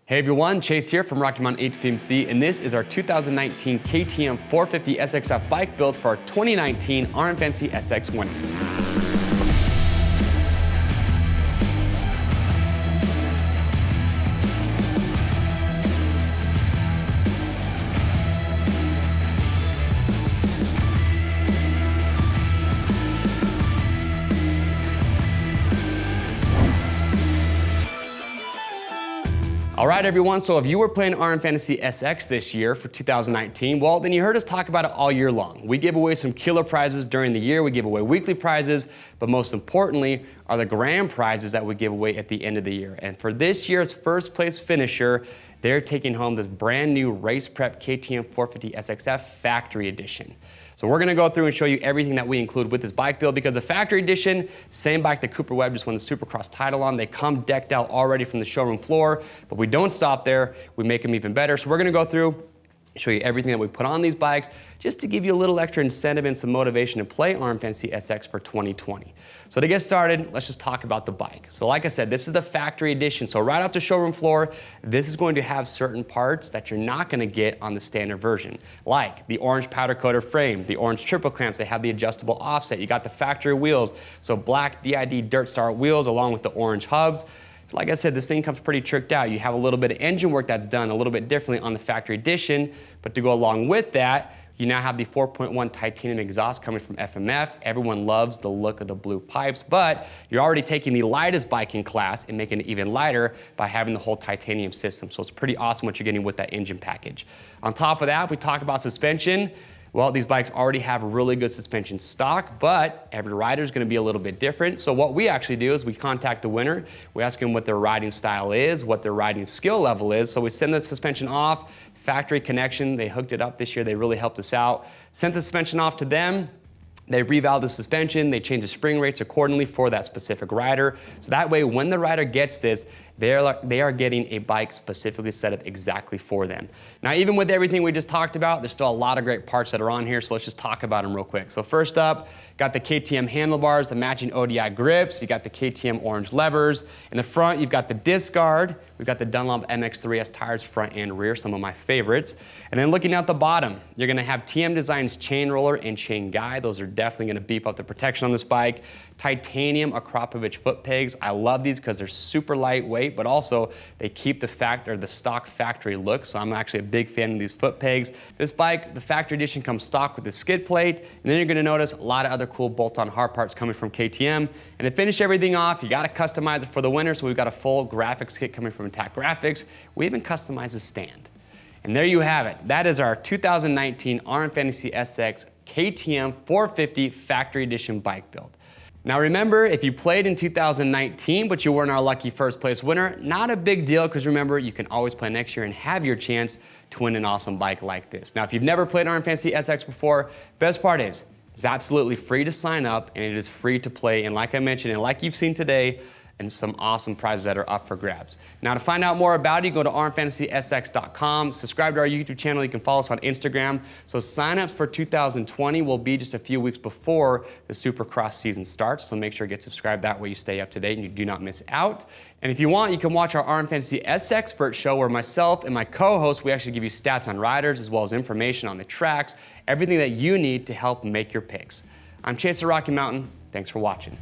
Hey everyone, Chase here from Rocky Mountain FMC, and this is our 2019 KTM 450 SXF bike build for our 2019 RMFantasySX winner. All right, everyone, so if you were playing RMFantasySX this year for 2019, well, then you heard us talk about it all year long. We give away some killer prizes during the year. We give away weekly prizes, but most importantly are the grand prizes that we give away at the end of the year. And for this year's first place finisher, they're taking home this brand new Race Prep KTM 450 SXF Factory Edition. So we're gonna go through and show you everything that we include with this bike build, because the Factory Edition, same bike that Cooper Webb just won the Supercross title on, they come decked out already from the showroom floor, but we don't stop there, we make them even better. So we're gonna go through, show you everything that we put on these bikes, just to give you a little extra incentive and some motivation to play RMFantasySX for 2020. So to get started, let's just talk about the bike. So like I said, this is the Factory Edition. So right off the showroom floor, this is going to have certain parts that you're not gonna get on the standard version, like the orange powder coated frame, the orange triple clamps, they have the adjustable offset, you got the factory wheels, so black DID Dirt Star wheels along with the orange hubs. So like I said, this thing comes pretty tricked out. You have a little bit of engine work that's done a little bit differently on the Factory Edition, but to go along with that, you now have the 4.1 titanium exhaust coming from FMF. Everyone loves the look of the blue pipes, but you're already taking the lightest bike in class and making it even lighter by having the whole titanium system. So it's pretty awesome what you're getting with that engine package. On top of that, if we talk about suspension, well, these bikes already have really good suspension stock, but every rider is going to be a little bit different. So what we actually do is we contact the winner. We ask them what their riding style is, what their riding skill level is. So we send the suspension off. Factory connection, they hooked it up this year. They really helped us out. Sent the suspension off to them. They revalve the suspension. They change the spring rates accordingly for that specific rider. So that way, when the rider gets this, they are getting a bike specifically set up exactly for them. Now, even with everything we just talked about, there's still a lot of great parts that are on here, so let's just talk about them real quick. So first up, got the KTM handlebars, the matching ODI grips, you got the KTM orange levers. In the front, you've got the disc guard, we've got the Dunlop MX3S tires front and rear, some of my favorites. And then looking at the bottom, you're gonna have TM Design's chain roller and chain guide. Those are definitely gonna beef up the protection on this bike. Titanium Akrapovic foot pegs. I love these because they're super lightweight, but also they keep the stock factory look. So I'm actually a big fan of these foot pegs. This bike, the Factory Edition, comes stock with the skid plate, and then you're gonna notice a lot of other cool bolt-on hard parts coming from KTM. And to finish everything off, you gotta customize it for the winner. So we've got a full graphics kit coming from Attack Graphics. We even customized the stand. And there you have it. That is our 2019 RMFantasySX KTM 450 Factory Edition bike build. Now remember, if you played in 2019, but you weren't our lucky first place winner, not a big deal, because remember, you can always play next year and have your chance to win an awesome bike like this. Now, if you've never played RMFantasySX before, best part is, it's absolutely free to sign up and it is free to play. And like I mentioned, and like you've seen today, and some awesome prizes that are up for grabs. Now to find out more about it, you go to RMFantasySX.com, subscribe to our YouTube channel, you can follow us on Instagram. So signups for 2020 will be just a few weeks before the Supercross season starts, so make sure to get subscribed, that way you stay up to date and you do not miss out. And if you want, you can watch our RMFantasySX Expert show where myself and my co-host, we actually give you stats on riders as well as information on the tracks, everything that you need to help make your picks. I'm Chase at Rocky Mountain, thanks for watching.